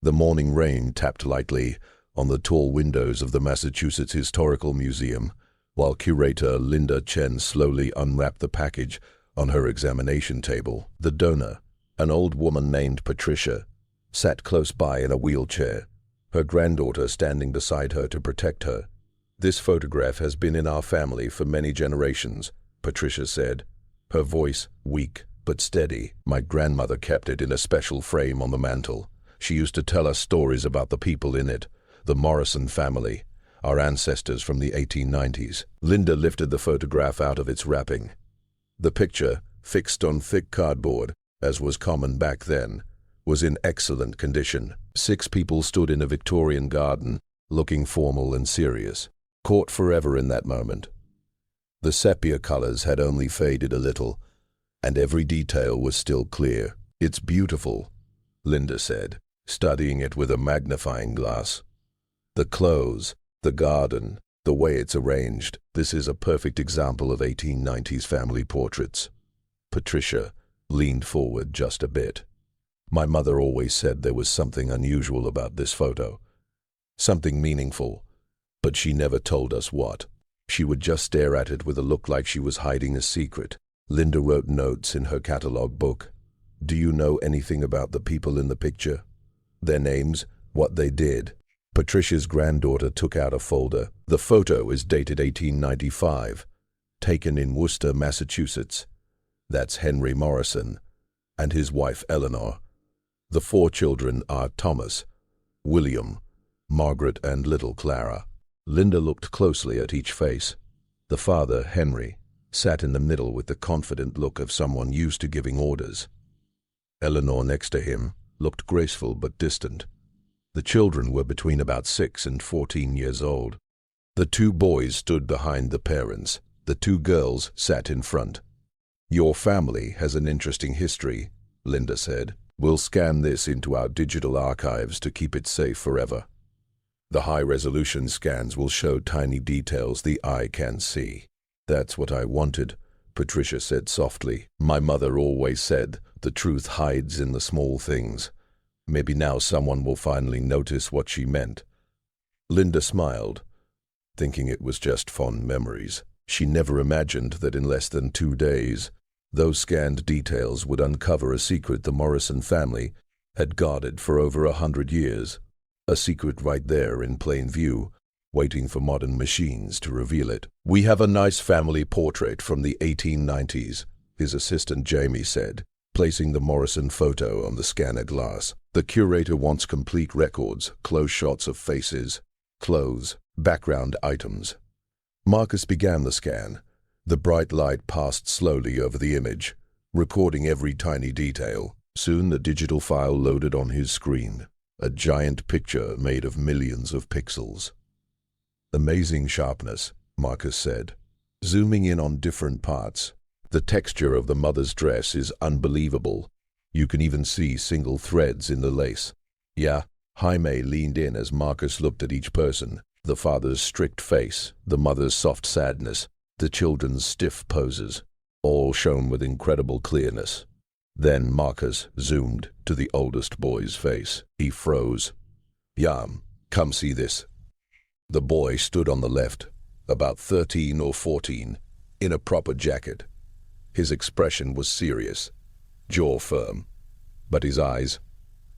The morning rain tapped lightly on the tall windows of the Massachusetts Historical Museum, while curator Linda Chen slowly unwrapped the package on her examination table. The donor, an old woman named Patricia, sat close by in a wheelchair, her granddaughter standing beside her to protect her. "This photograph has been in our family for many generations," Patricia said, her voice weak but steady. "My grandmother kept it in a special frame on the mantel. She used to tell us stories about the people in it, the Morrison family, our ancestors from the 1890s. Linda lifted the photograph out of its wrapping. The picture, fixed on thick cardboard, as was common back then, was in excellent condition. 6 people stood in a Victorian garden, looking formal and serious, caught forever in that moment. The sepia colors had only faded a little, and every detail was still clear. "It's beautiful," Linda said, studying it with a magnifying glass. "The clothes, the garden, the way it's arranged. This is a perfect example of 1890s family portraits." Patricia leaned forward just a bit. "My mother always said there was something unusual about this photo, something meaningful, but she never told us what. She would just stare at it with a look like she was hiding a secret." Linda wrote notes in her catalog book. "Do you know anything about the people in the picture? Their names, what they did?" Patricia's granddaughter took out a folder. "The photo is dated 1895, taken in Worcester, Massachusetts. That's Henry Morrison and his wife Eleanor. The 4 children are Thomas, William, Margaret, and little Clara." Linda looked closely at each face. The father, Henry, sat in the middle with the confident look of someone used to giving orders. Eleanor, next to him, looked graceful but distant. The children were between about 6 and 14 years old. The 2 boys stood behind the parents. The 2 girls sat in front. "Your family has an interesting history," Linda said. "We'll scan this into our digital archives to keep it safe forever. The high-resolution scans will show tiny details the eye can't see." "That's what I wanted," Patricia said softly. "My mother always said the truth hides in the small things. Maybe now someone will finally notice what she meant." Linda smiled, thinking it was just fond memories. She never imagined that in less than 2 days, those scanned details would uncover a secret the Morrison family had guarded for over 100 years. A secret right there in plain view, waiting for modern machines to reveal it. "We have a nice family portrait from the 1890s, his assistant Jamie said, placing the Morrison photo on the scanner glass. "The curator wants complete records, close shots of faces, clothes, background items." Marcus began the scan. The bright light passed slowly over the image, recording every tiny detail. Soon the digital file loaded on his screen, a giant picture made of millions of pixels. "Amazing sharpness," Marcus said, zooming in on different parts. "The texture of the mother's dress is unbelievable. You can even see single threads in the lace." "Yeah." Jaime leaned in as Marcus looked at each person. The father's strict face, the mother's soft sadness, the children's stiff poses, all shown with incredible clearness. Then Marcus zoomed to the oldest boy's face. He froze. "Yam, come see this." The boy stood on the left, about 13 or 14, in a proper jacket. His expression was serious, jaw firm, but his eyes—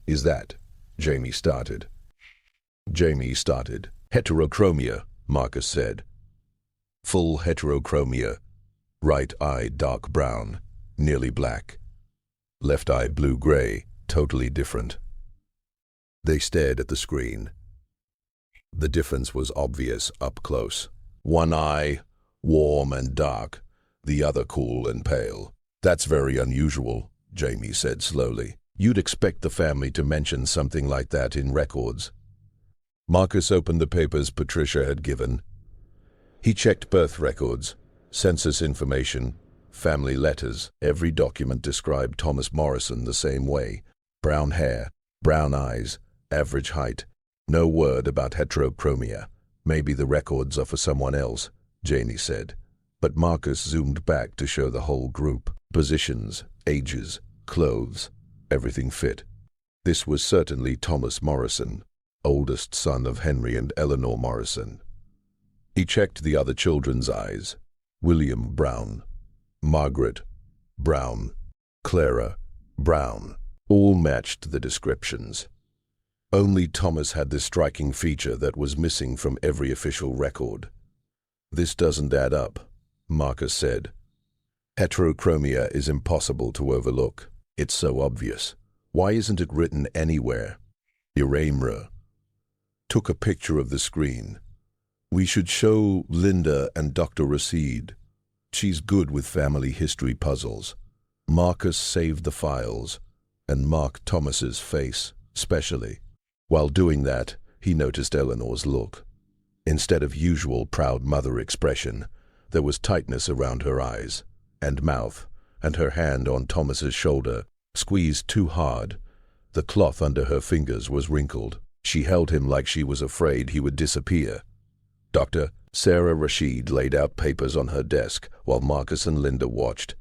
"Is that?" Jamie started. "Heterochromia," Marcus said. "Full heterochromia. Right eye dark brown, nearly black. Left eye blue-gray, totally different." They stared at the screen. The difference was obvious up close. One eye, warm and dark, the other cool and pale. "That's very unusual," Jamie said slowly. "You'd expect the family to mention something like that in records." Marcus opened the papers Patricia had given. He checked birth records, census information, family letters. Every document described Thomas Morrison the same way. Brown hair, brown eyes, average height. No word about heterochromia. "Maybe the records are for someone else," Janie said. But Marcus zoomed back to show the whole group. Positions, ages, clothes, everything fit. This was certainly Thomas Morrison, oldest son of Henry and Eleanor Morrison. He checked the other children's eyes. William Brown, Margaret Brown, Clara Brown, all matched the descriptions. Only Thomas had this striking feature that was missing from every official record. "This doesn't add up," Marcus said. "Heterochromia is impossible to overlook. It's so obvious. Why isn't it written anywhere?" Iramra took a picture of the screen. "We should show Linda and Dr. Rashid. She's good with family history puzzles." Marcus saved the files and marked Thomas's face, specially. While doing that, he noticed Eleanor's look. Instead of usual proud mother expression, there was tightness around her eyes and mouth, and her hand on Thomas's shoulder squeezed too hard. The cloth under her fingers was wrinkled. She held him like she was afraid he would disappear. Dr. Sarah Rashid laid out papers on her desk while Marcus and Linda watched.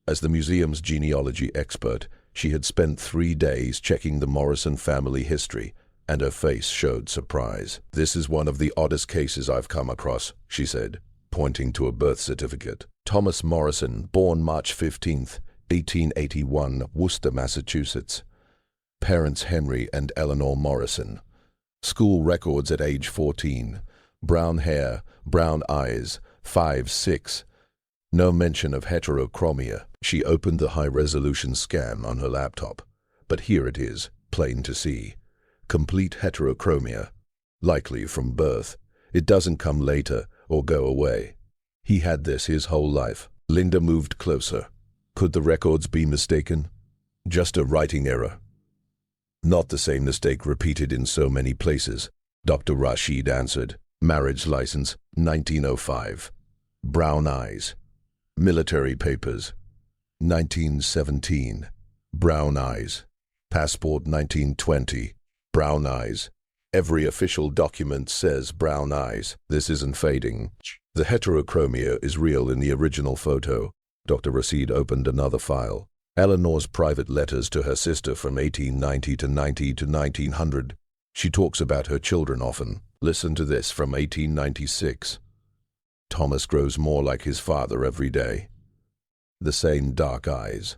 As the museum's genealogy expert, she had spent 3 days checking the Morrison family history, and her face showed surprise. "This is one of the oddest cases I've come across," she said, pointing to a birth certificate. Thomas Morrison, born March 15, 1881, Worcester, Massachusetts. Parents Henry and Eleanor Morrison. School records at age 14. Brown hair, brown eyes, 5'6". No mention of heterochromia. She opened the high-resolution scan on her laptop. But here it is, plain to see. Complete heterochromia. Likely from birth. It doesn't come later or go away. He had this his whole life. Linda moved closer. Could the records be mistaken? Just a writing error. Not the same mistake repeated in so many places, Dr. Rashid answered. Marriage license, 1905. Brown eyes. Military papers, 1917. Brown eyes. Passport, 1920. Brown eyes. Every official document says brown eyes. This isn't fading. The heterochromia is real in the original photo. Dr. Rashid opened another file. Eleanor's private letters to her sister from 1890 to 1900. She talks about her children often. Listen to this from 1896. Thomas grows more like his father every day. The same dark eyes.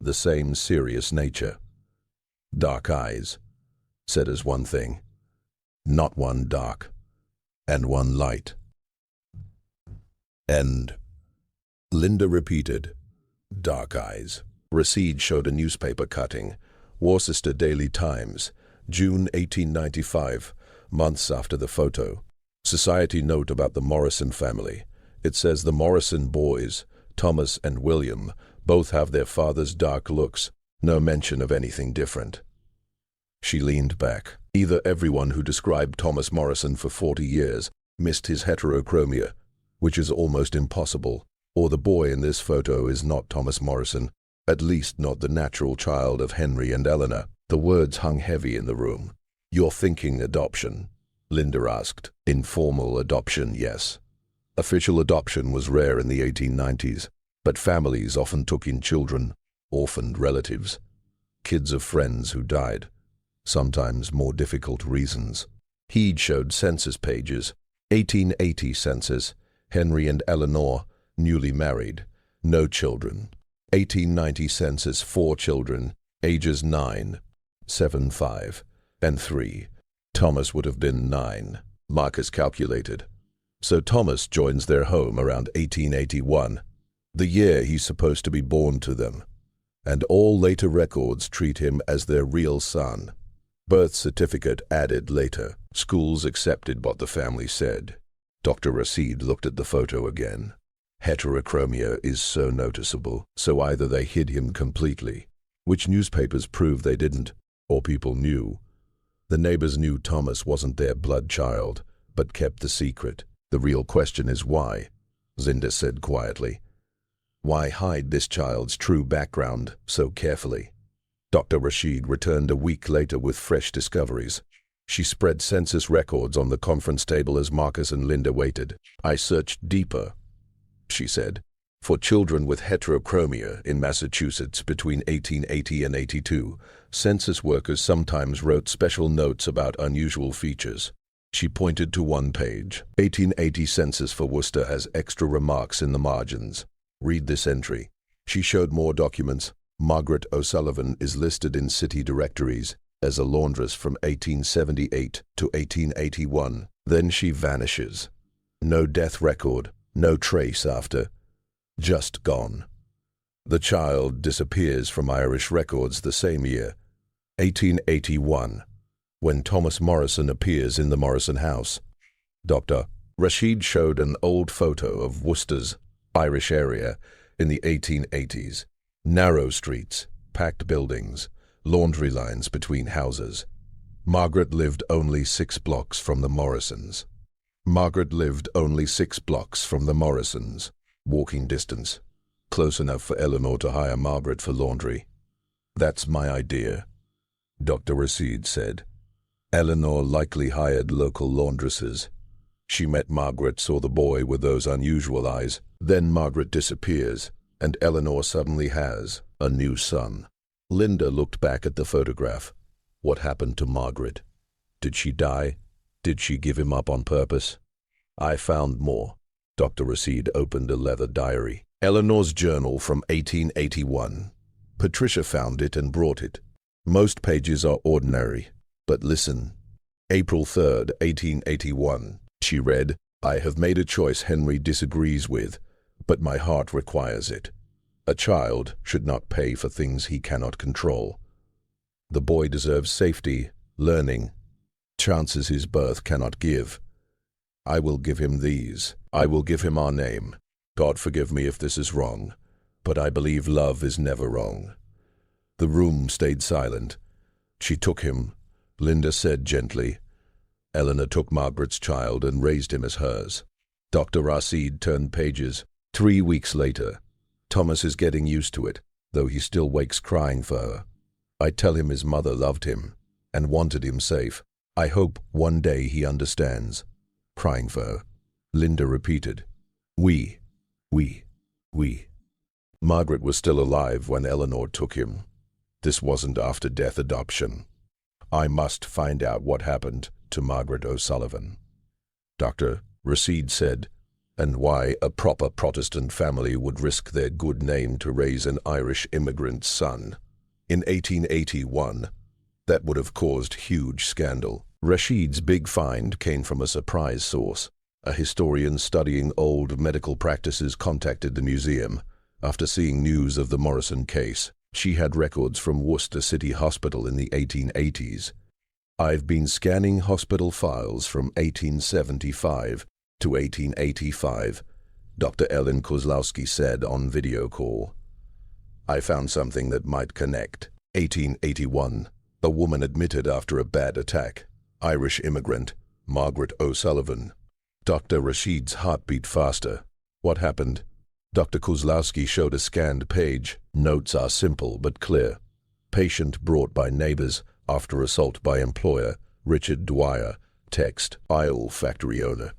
The same serious nature. Dark eyes, said as one thing. Not one dark, and one light. End. Linda repeated. Dark eyes. Rashid showed a newspaper cutting. Worcester Daily Times, June 1895, months after the photo. Society note about the Morrison family. It says the Morrison boys, Thomas and William, both have their father's dark looks. No mention of anything different. She leaned back. Either everyone who described Thomas Morrison for 40 years missed his heterochromia, which is almost impossible, or the boy in this photo is not Thomas Morrison, at least not the natural child of Henry and Eleanor. The words hung heavy in the room. You're thinking adoption? Linda asked. Informal adoption, yes. Official adoption was rare in the 1890s, but families often took in children, orphaned relatives, kids of friends who died, sometimes more difficult reasons. He'd showed census pages. 1880 census, Henry and Eleanor, newly married, no children. 1890 census, 4 children, ages 9, 7, 5, and 3. Thomas would have been 9, Marcus calculated. So Thomas joins their home around 1881, the year he's supposed to be born to them, and all later records treat him as their real son. Birth certificate added later. Schools accepted what the family said. Dr. Rashid looked at the photo again. Heterochromia is so noticeable, so either they hid him completely, which newspapers prove they didn't, or people knew. The neighbors knew Thomas wasn't their blood child, but kept the secret. The real question is why, Zinda said quietly. Why hide this child's true background so carefully? Dr. Rashid returned a week later with fresh discoveries. She spread census records on the conference table as Marcus and Linda waited. I searched deeper, she said. For children with heterochromia in Massachusetts between 1880 and 82, census workers sometimes wrote special notes about unusual features. She pointed to one page. 1880 census for Worcester has extra remarks in the margins. Read this entry. She showed more documents. Margaret O'Sullivan is listed in city directories as a laundress from 1878 to 1881. Then she vanishes. No death record, no trace after. Just gone. The child disappears from Irish records the same year, 1881, when Thomas Morrison appears in the Morrison house. Dr. Rashid showed an old photo of Worcester's Irish area in the 1880s. Narrow streets, packed buildings, laundry lines between houses. Margaret lived only 6 blocks from the Morrisons. Margaret lived only 6 blocks from the Morrisons. Walking distance. Close enough for Eleanor to hire Margaret for laundry. That's my idea, Dr. Rashid said. Eleanor likely hired local laundresses. She met Margaret, saw the boy with those unusual eyes. Then Margaret disappears, and Eleanor suddenly has a new son. Linda looked back at the photograph. What happened to Margaret? Did she die? Did she give him up on purpose? I found more. Dr. Rashid opened a leather diary. Eleanor's journal from 1881. Patricia found it and brought it. Most pages are ordinary, but listen. April 3rd, 1881. She read, I have made a choice Henry disagrees with, but my heart requires it. A child should not pay for things he cannot control. The boy deserves safety, learning, chances his birth cannot give. I will give him these. I will give him our name. God forgive me if this is wrong, but I believe love is never wrong. The room stayed silent. She took him, Linda said gently. Eleanor took Margaret's child and raised him as hers. Dr. Rashid turned pages. 3 weeks later. Thomas is getting used to it, though he still wakes crying for her. I tell him his mother loved him and wanted him safe. I hope one day he understands. Crying for her. Linda repeated. We. Margaret was still alive when Eleanor took him. This wasn't after death adoption. I must find out what happened to Margaret O'Sullivan. Dr. Rashid said, and why a proper Protestant family would risk their good name to raise an Irish immigrant son. In 1881, that would have caused huge scandal. Rashid's big find came from a surprise source. A historian studying old medical practices contacted the museum after seeing news of the Morrison case. She had records from Worcester City Hospital in the 1880s. I've been scanning hospital files from 1875 to 1885, Dr. Ellen Kozlowski said on video call. I found something that might connect. 1881, a woman admitted after a bad attack. Irish immigrant, Margaret O'Sullivan. Dr. Rashid's heart beat faster. What happened? Dr. Kozlowski showed a scanned page. Notes are simple but clear. Patient brought by neighbors after assault by employer, Richard Dwyer. Text, Isle factory owner.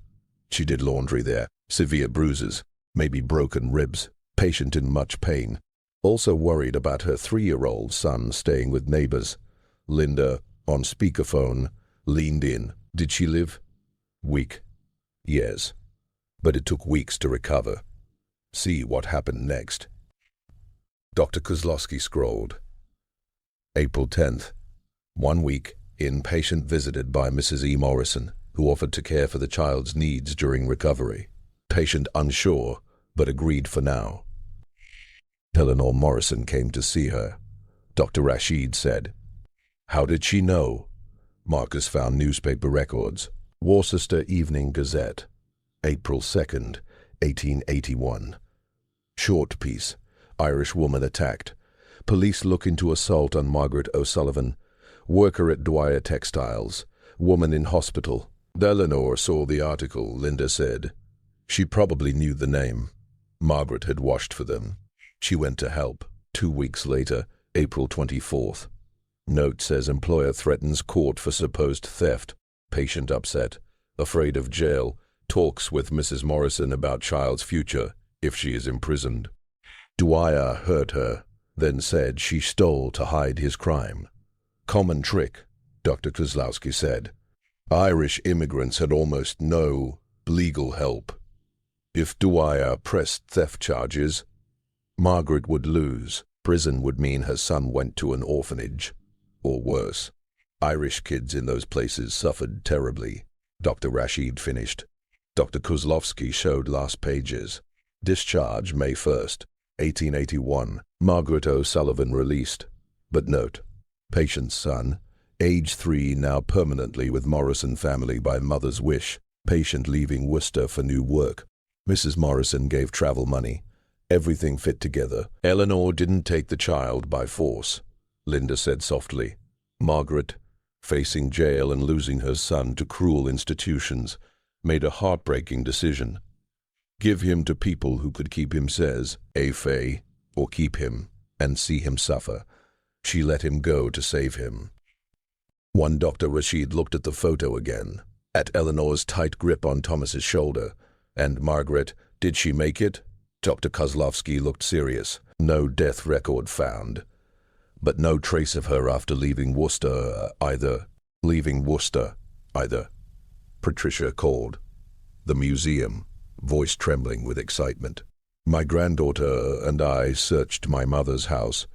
She did laundry there. Severe bruises, maybe broken ribs. Patient in much pain. Also worried about her 3-year-old son staying with neighbors. Linda, on speakerphone, leaned in. Did she live? Weak. Yes, but it took weeks to recover. See what happened next. Dr. Kozlowski scrolled. April 10th. 1 week, inpatient visited by Mrs. E. Morrison, who offered to care for the child's needs during recovery. Patient unsure, but agreed for now. Eleanor Morrison came to see her. Dr. Rashid said. How did she know? Marcus found newspaper records. Worcester Evening Gazette, April 2nd, 1881. Short piece. Irish woman attacked. Police look into assault on Margaret O'Sullivan. Worker at Dwyer Textiles. Woman in hospital. Eleanor saw the article, Linda said. She probably knew the name. Margaret had washed for them. She went to help. 2 weeks later, April 24th. Note says employer threatens court for supposed theft. Patient upset, afraid of jail, talks with Mrs. Morrison about child's future. if she is imprisoned. Dwyer heard her, then said she stole to hide his crime. Common trick, Dr. Kozlowski said. Irish immigrants had almost no legal help. If Dwyer pressed theft charges, Margaret would lose. Prison would mean her son went to an orphanage, or worse. Irish kids in those places suffered terribly. Dr. Rashid finished. Dr. Kozlowski showed last pages. Discharge May 1st, 1881. Margaret O'Sullivan released. But note, patient's son, age 3, now permanently with Morrison family by mother's wish. Patient leaving Worcester for new work. Mrs. Morrison gave travel money. Everything fit together. Eleanor didn't take the child by force, Linda said softly. Margaret, facing jail and losing her son to cruel institutions, made a heartbreaking decision. Give him to people who could keep him says, Fay, or keep him and see him suffer. She let him go to save him. One Dr. Rashid looked at the photo again, at Eleanor's tight grip on Thomas's shoulder. And Margaret, did she make it? Dr. Kozlowski looked serious. No death record found. But no trace of her after leaving Worcester either. Patricia called. The museum, voice trembling with excitement. My granddaughter and I searched my mother's house.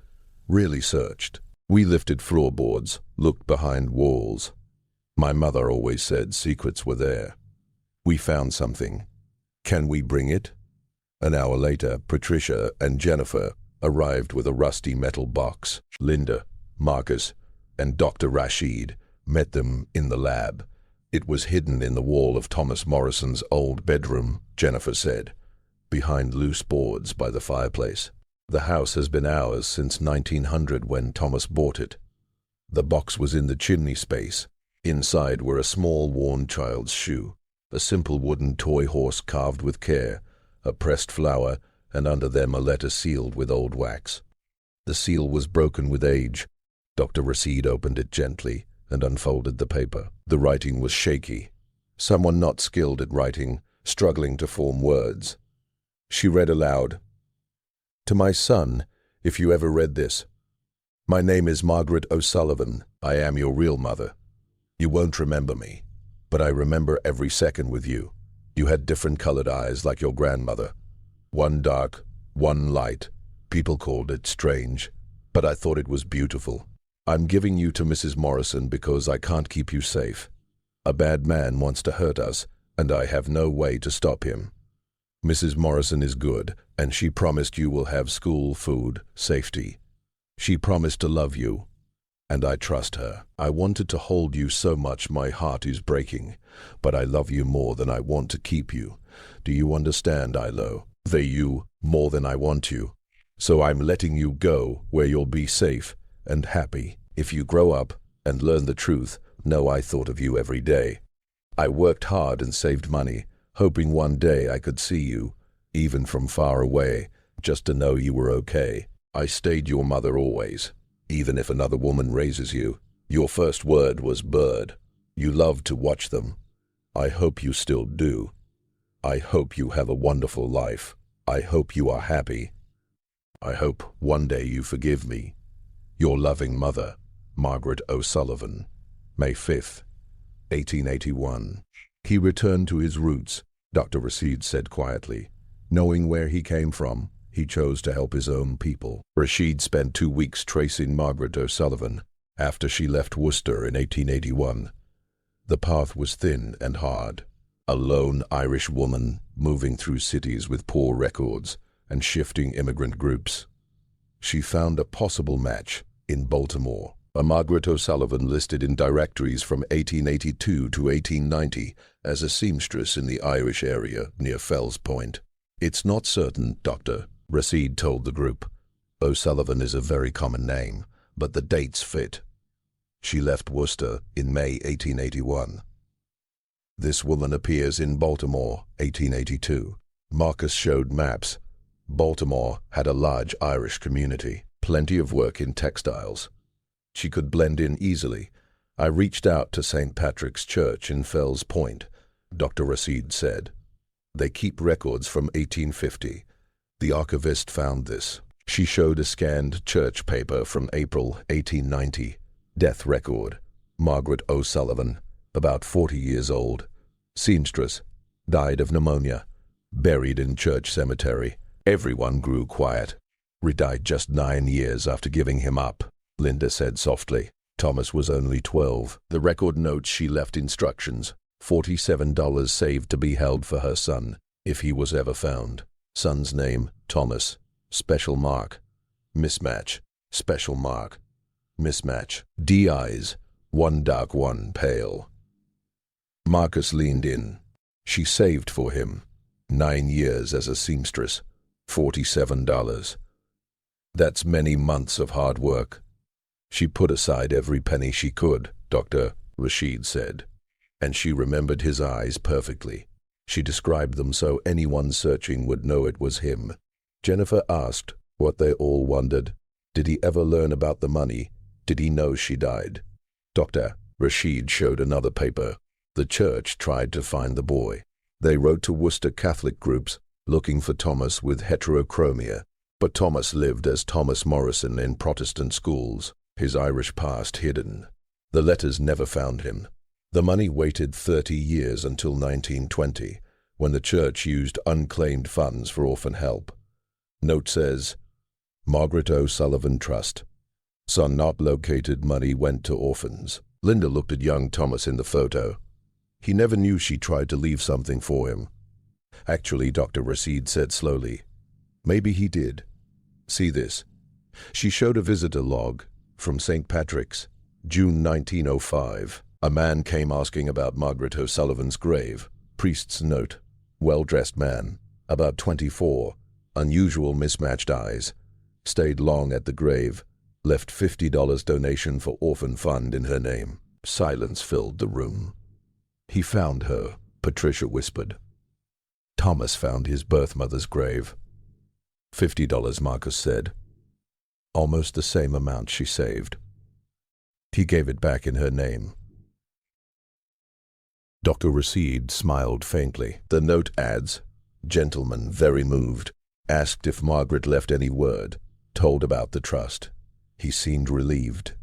Really searched. We lifted floorboards, looked behind walls. My mother always said secrets were there. We found something. Can we bring it? An hour later, Patricia and Jennifer arrived with a rusty metal box. Linda, Marcus, and Dr. Rashid met them in the lab. It was hidden in the wall of Thomas Morrison's old bedroom, Jennifer said, behind loose boards by the fireplace. The house has been ours since 1900 when Thomas bought it. The box was in the chimney space. Inside were a small worn child's shoe, a simple wooden toy horse carved with care, a pressed flower, and under them a letter sealed with old wax. The seal was broken with age. Dr. Rashid opened it gently and unfolded the paper. The writing was shaky. Someone not skilled at writing, struggling to form words. She read aloud. To my son, if you ever read this. My name is Margaret O'Sullivan. I am your real mother. You won't remember me, but I remember every second with you. You had different colored eyes like your grandmother. One dark, one light. People called it strange, but I thought it was beautiful. I'm giving you to Mrs. Morrison because I can't keep you safe. A bad man wants to hurt us, and I have no way to stop him. Mrs. Morrison is good, and she promised you will have school, food, safety. She promised to love you, and I trust her. I wanted to hold you so much my heart is breaking, but I love you more than I want to keep you. Do you understand, Ilo? You more than I want you. So I'm letting you go where you'll be safe and happy. If you grow up and learn the truth, know I thought of you every day. I worked hard and saved money, hoping one day I could see you, even from far away, just to know you were okay. I stayed your mother always, even if another woman raises you. Your first word was bird. You loved to watch them. I hope you still do. I hope you have a wonderful life. I hope you are happy. I hope one day you forgive me. Your loving mother, Margaret O'Sullivan. May 5th, 1881. He returned to his roots, Dr. Rashid said quietly. Knowing where he came from, he chose to help his own people. Rashid spent 2 weeks tracing Margaret O'Sullivan after she left Worcester in 1881. The path was thin and hard. A lone Irish woman moving through cities with poor records and shifting immigrant groups. She found a possible match in Baltimore. A Margaret O'Sullivan listed in directories from 1882 to 1890 as a seamstress in the Irish area near Fells Point. It's not certain, Doctor, Rashid told the group. O'Sullivan is a very common name, but the dates fit. She left Worcester in May 1881. This woman appears in Baltimore, 1882. Marcus showed maps. Baltimore had a large Irish community, plenty of work in textiles. She could blend in easily. I reached out to St. Patrick's Church in Fells Point, Dr. Rashid said. They keep records from 1850, The archivist found this. She showed a scanned church paper from April 1890. Death record. Margaret O'Sullivan, about 40 years old. Seamstress. Died of pneumonia. Buried in church cemetery. Everyone grew quiet. He died just 9 years after giving him up, Linda said softly. Thomas was only 12. The record notes she left instructions. $47 saved to be held for her son, if he was ever found. Son's name, Thomas. Special mark. Mismatch. Special mark. Mismatch. D eyes. One dark, one pale. Marcus leaned in. She saved for him. 9 years as a seamstress. $47. That's many months of hard work. She put aside every penny she could, Dr. Rashid said. And she remembered his eyes perfectly. She described them so anyone searching would know it was him. Jennifer asked what they all wondered. Did he ever learn about the money? Did he know she died? Dr. Rashid showed another paper. The church tried to find the boy. They wrote to Worcester Catholic groups looking for Thomas with heterochromia, but Thomas lived as Thomas Morrison in Protestant schools, his Irish past hidden. The letters never found him. The money waited 30 years until 1920, when the church used unclaimed funds for orphan help. Note says, Margaret O'Sullivan Trust. Son not located, money went to orphans. Linda looked at young Thomas in the photo. He never knew she tried to leave something for him. Actually, Dr. Rashid said slowly, maybe he did. See this. She showed a visitor log from St. Patrick's, June 1905. A man came asking about Margaret O'Sullivan's grave. Priest's note. Well-dressed man, about 24, unusual mismatched eyes. Stayed long at the grave. Left $50 donation for orphan fund in her name. Silence filled the room. He found her, Patricia whispered. Thomas found his birth mother's grave. $50, Marcus said. Almost the same amount she saved. He gave it back in her name. Dr. Rashid smiled faintly. The note adds, gentleman, very moved, asked if Margaret left any word, told about the trust. He seemed relieved.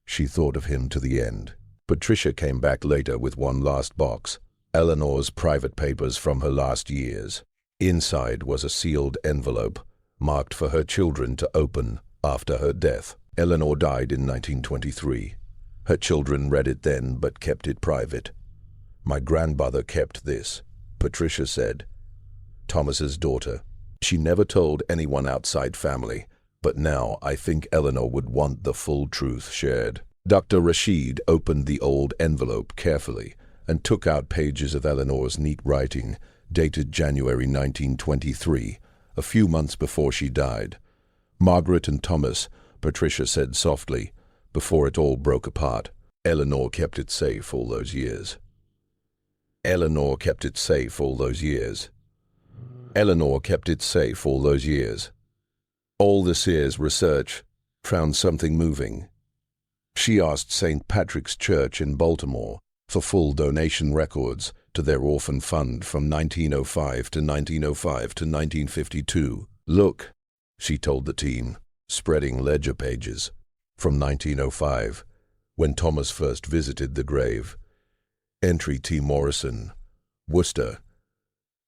She thought of him to the end. Patricia came back later with one last box, Eleanor's private papers from her last years. Inside was a sealed envelope, marked for her children to open after her death. Eleanor died in 1923. Her children read it then but kept it private. My grandmother kept this, Patricia said. Thomas's daughter. She never told anyone outside family, but now I think Eleanor would want the full truth shared. Dr. Rashid opened the old envelope carefully and took out pages of Eleanor's neat writing, dated January 1923, a few months before she died. Margaret and Thomas, Patricia said softly, before it all broke apart. Eleanor kept it safe all those years. Eleanor kept it safe all those years. Eleanor kept it safe all those years. All this year's research found something moving. She asked St. Patrick's Church in Baltimore for full donation records to their orphan fund from 1905 to 1905 to 1952. Look, she told the team, spreading ledger pages. From 1905, when Thomas first visited the grave. Entry T. Morrison, Worcester.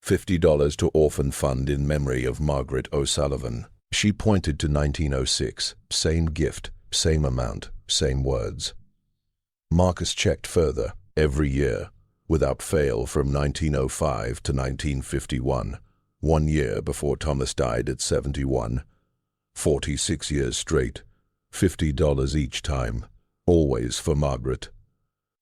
$50 to orphan fund in memory of Margaret O'Sullivan. She pointed to 1906. Same gift, same amount, same words. Marcus checked further, every year, without fail from 1905 to 1951, 1 year before Thomas died at 71. 46 years straight, $50 each time, always for Margaret.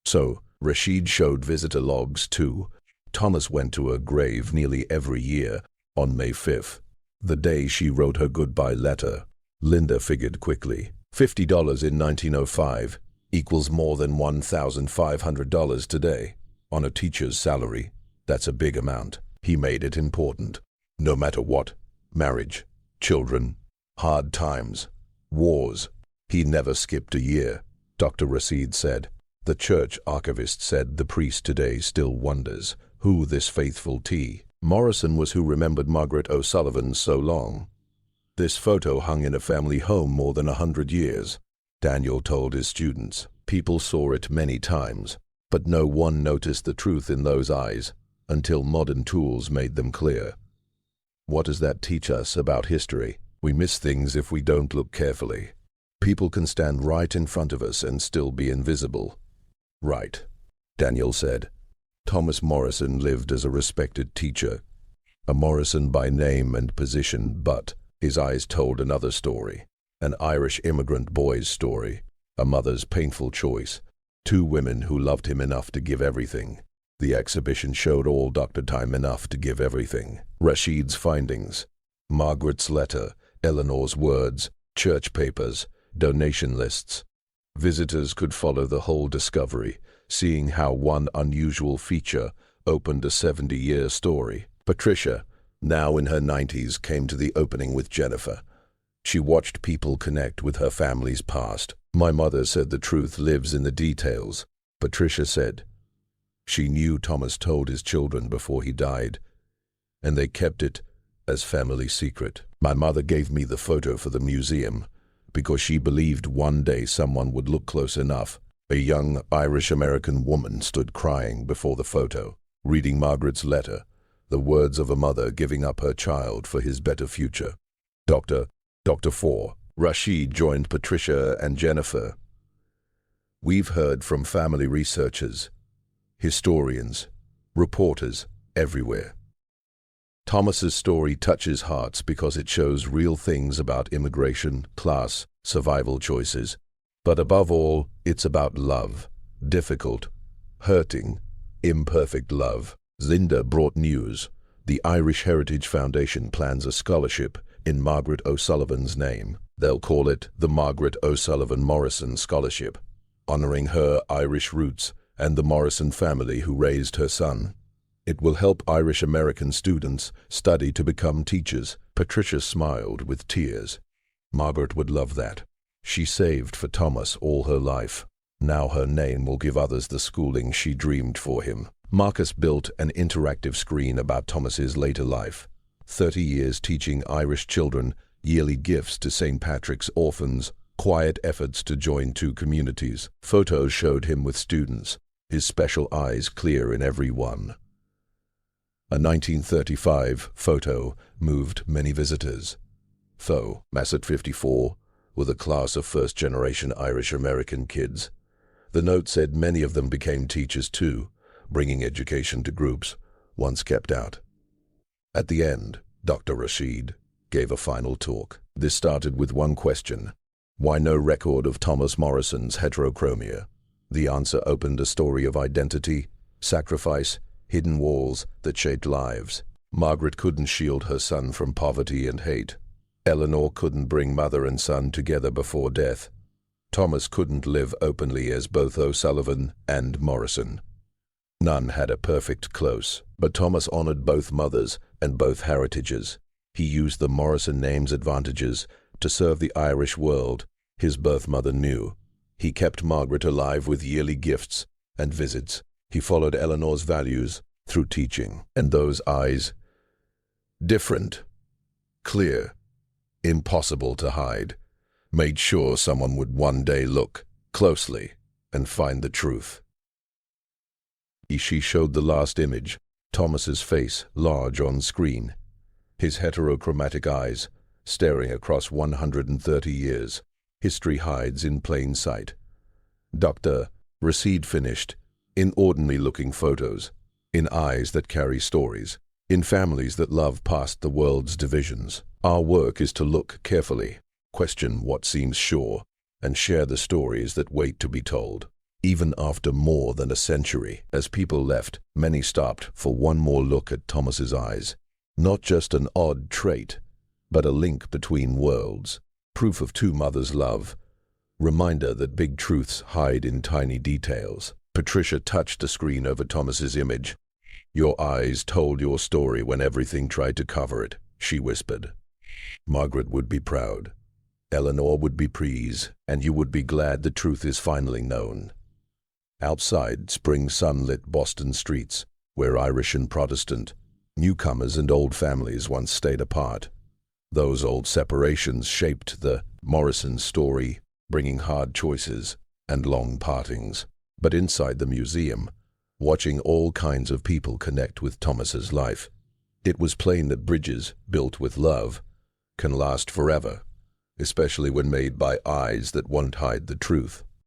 So, Rashid showed visitor logs too. Thomas went to her grave nearly every year, on May 5th, the day she wrote her goodbye letter. Linda figured quickly. $50 in 1905 equals more than $1,500 today. On a teacher's salary, that's a big amount. He made it important. No matter what, marriage, children, hard times, wars. He never skipped a year, Dr. Rashid said. The church archivist said the priest today still wonders who this faithful T. Morrison was who remembered Margaret O'Sullivan so long. This photo hung in a family home more than 100 years, Daniel told his students. People saw it many times, but no one noticed the truth in those eyes until modern tools made them clear. What does that teach us about history? We miss things if we don't look carefully. People can stand right in front of us and still be invisible. Right, Daniel said. Thomas Morrison lived as a respected teacher, a Morrison by name and position, but his eyes told another story, an Irish immigrant boy's story, a mother's painful choice, two women who loved him enough to give everything. The exhibition showed all Dr. Time enough to give everything. Rashid's findings, Margaret's letter, Eleanor's words, church papers, donation lists. Visitors could follow the whole discovery, seeing how one unusual feature opened a 70-year story. Patricia, now in her 90s, came to the opening with Jennifer. She watched people connect with her family's past. My mother said the truth lives in the details, Patricia said. She knew Thomas told his children before he died, and they kept it as family secret. My mother gave me the photo for the museum because she believed one day someone would look close enough. A young Irish-American woman stood crying before the photo, reading Margaret's letter, the words of a mother giving up her child for his better future. Dr. 4. Rashid joined Patricia and Jennifer. We've heard from family researchers, historians, reporters everywhere. Thomas's story touches hearts because it shows real things about immigration, class, survival choices. But above all, it's about love. Difficult, hurting, imperfect love. Linda brought news. The Irish Heritage Foundation plans a scholarship in Margaret O'Sullivan's name. They'll call it the Margaret O'Sullivan Morrison Scholarship, honoring her Irish roots and the Morrison family who raised her son. It will help Irish-American students study to become teachers. Patricia smiled with tears. Margaret would love that. She saved for Thomas all her life. Now her name will give others the schooling she dreamed for him. Marcus built an interactive screen about Thomas's later life. 30 years teaching Irish children, yearly gifts to St. Patrick's orphans, quiet efforts to join two communities. Photos showed him with students, his special eyes clear in every one. A 1935 photo moved many visitors. Though, Mass at 54, with a class of first-generation Irish-American kids. The note said many of them became teachers too, bringing education to groups once kept out. At the end, Dr. Rashid gave a final talk. This started with one question: why no record of Thomas Morrison's Heterochromia? The answer opened a story of identity, sacrifice, hidden walls that shaped lives. Margaret couldn't shield her son from poverty and hate. Eleanor couldn't bring mother and son together before death. Thomas couldn't live openly as both O'Sullivan and Morrison. None had a perfect close, but Thomas honored both mothers and both heritages. He used the Morrison name's advantages to serve the Irish world his birth mother knew. He kept Margaret alive with yearly gifts and visits. He followed Eleanor's values through teaching. And those eyes, different, clear, impossible to hide, made sure someone would one day look closely and find the truth. She showed the last image, Thomas's face large on screen, his heterochromatic eyes staring across 130 years. History hides in plain sight. Dr. Rashid finished, in ordinary-looking photos, in eyes that carry stories, in families that love past the world's divisions. Our work is to look carefully, question what seems sure, and share the stories that wait to be told. Even after more than a century, as people left, many stopped for one more look at Thomas's eyes. Not just an odd trait, but a link between worlds, proof of two mothers' love, reminder that big truths hide in tiny details. Patricia touched the screen over Thomas's image. Your eyes told your story when everything tried to cover it, she whispered. Margaret would be proud. Eleanor would be pleased, and you would be glad the truth is finally known. Outside, spring sunlit Boston streets, where Irish and Protestant Newcomers and old families once stayed apart. Those old separations shaped the Morrison story, bringing hard choices and long partings. But inside the museum, watching all kinds of people connect with Thomas's life, it was plain that bridges built with love can last forever, especially when made by eyes that won't hide the truth.